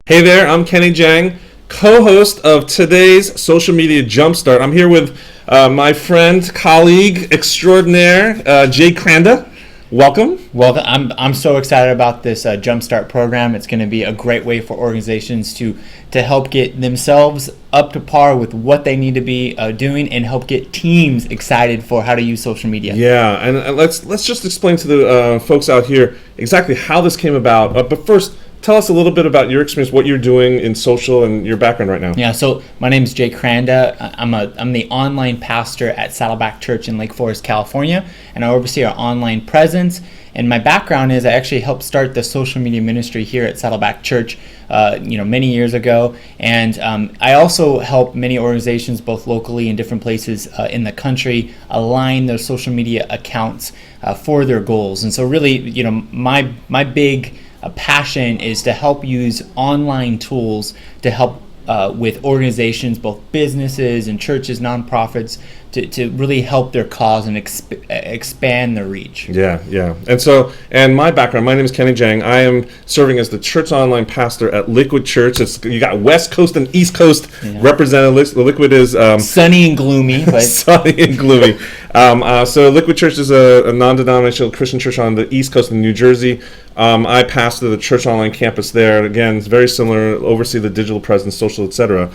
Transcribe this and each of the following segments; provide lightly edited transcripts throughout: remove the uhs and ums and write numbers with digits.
Hey there, I'm Kenny Jang, co-host of today's Social Media Jumpstart. I'm here with my friend, colleague extraordinaire, Jay Kranda. Welcome. Well, I'm so excited about this Jumpstart program. It's going to be a great way for organizations to help get themselves up to par with what they need to be doing and help get teams excited for how to use social media. Yeah, and let's just explain to the folks out here exactly how this came about. But first, tell us a little bit about your experience, what you're doing in social, and your background right now. Yeah, so my name is Jay Kranda. I'm the online pastor at Saddleback Church in Lake Forest, California, and I oversee our online presence. And my background is I actually helped start the social media ministry here at Saddleback Church, many years ago. And I also help many organizations, both locally and different places in the country, align their social media accounts for their goals. And so really, my big passion is to help use online tools to help with organizations, both businesses and churches, nonprofits, to really help their cause and expand their reach. Yeah. And my background, my name is Kenny Jang. I am serving as the church online pastor at Liquid Church. You got West Coast and East Coast represented. Liquid is sunny and gloomy, but sunny and gloomy. So Liquid Church is a non-denominational Christian church on the East Coast of New Jersey. I pastor the church online campus there. Again, it's very similar, oversee the digital presence, social, etc.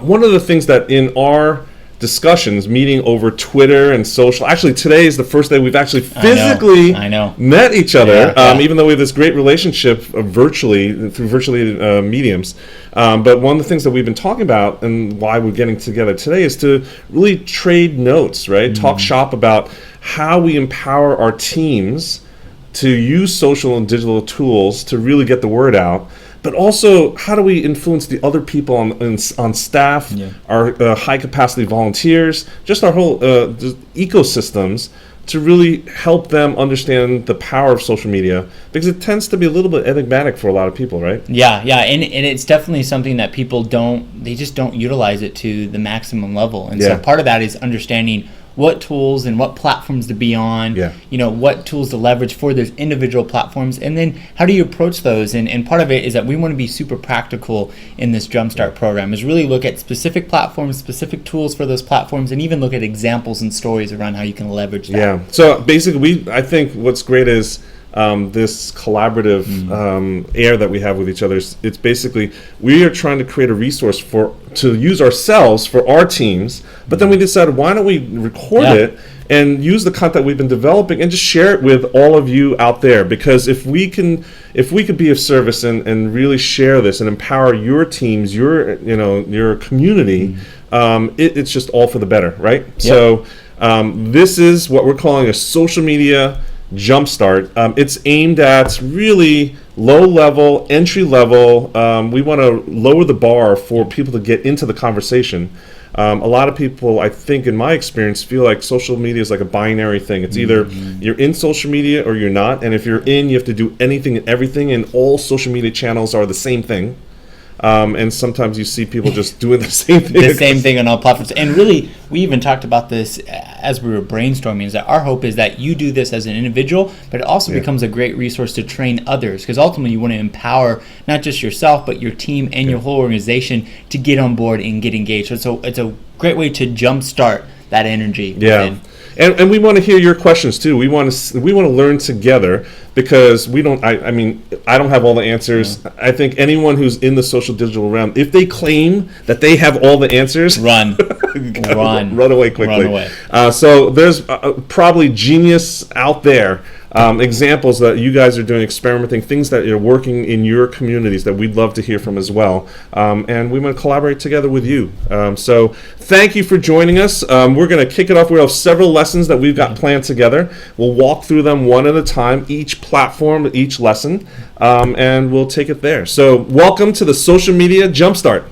One of the things that in our discussions, meeting over Twitter and social, actually today is the first day we've actually physically met each other, even though we have this great relationship virtually, through virtually mediums. But one of the things that we've been talking about and why we're getting together today is to really trade notes, right? Talk shop about how we empower our teams to use social and digital tools to really get the word out, but also how do we influence the other people on staff, our high capacity volunteers, just our whole ecosystems, to really help them understand the power of social media, because it tends to be a little bit enigmatic for a lot of people, right? Yeah, and it's definitely something that people don't utilize it to the maximum level. And so part of that is understanding what tools and what platforms to be on, what tools to leverage for those individual platforms, and then how do you approach those? And part of it is that we want to be super practical in this Jumpstart program, is really look at specific platforms, specific tools for those platforms, and even look at examples and stories around how you can leverage that. Yeah, so basically I think what's great is this collaborative air that we have with each other. It's basically, we are trying to create a resource to use ourselves for our teams, but then we decided, why don't we record it and use the content we've been developing and just share it with all of you out there? Because if we could be of service and really share this and empower your teams, your community, it's just all for the better, right? So this is what we're calling a social media Jumpstart. It's aimed at really low-level, entry-level. We want to lower the bar for people to get into the conversation. A lot of people, I think, in my experience, feel like social media is like a binary thing. It's either you're in social media or you're not, and if you're in, you have to do anything and everything, and all social media channels are the same thing. And sometimes you see people just doing the same thing. The same thing on all platforms. And really, we even talked about this as we were brainstorming, is that our hope is that you do this as an individual, but it also becomes a great resource to train others, because ultimately you want to empower not just yourself, but your team and your whole organization to get on board and get engaged. So it's a great way to jumpstart that energy within. And we want to hear your questions too. We want to learn together, because we don't. I don't have all the answers. I think anyone who's in the social digital realm, if they claim that they have all the answers, run away quickly. Run away. So there's probably genius out there. Examples that you guys are doing, experimenting, things that are working in your communities that we'd love to hear from as well. And we want to collaborate together with you. So thank you for joining us. We're going to kick it off. We have several lessons that we've got planned together. We'll walk through them one at a time, each platform, each lesson, and we'll take it there. So welcome to the Social Media Jumpstart.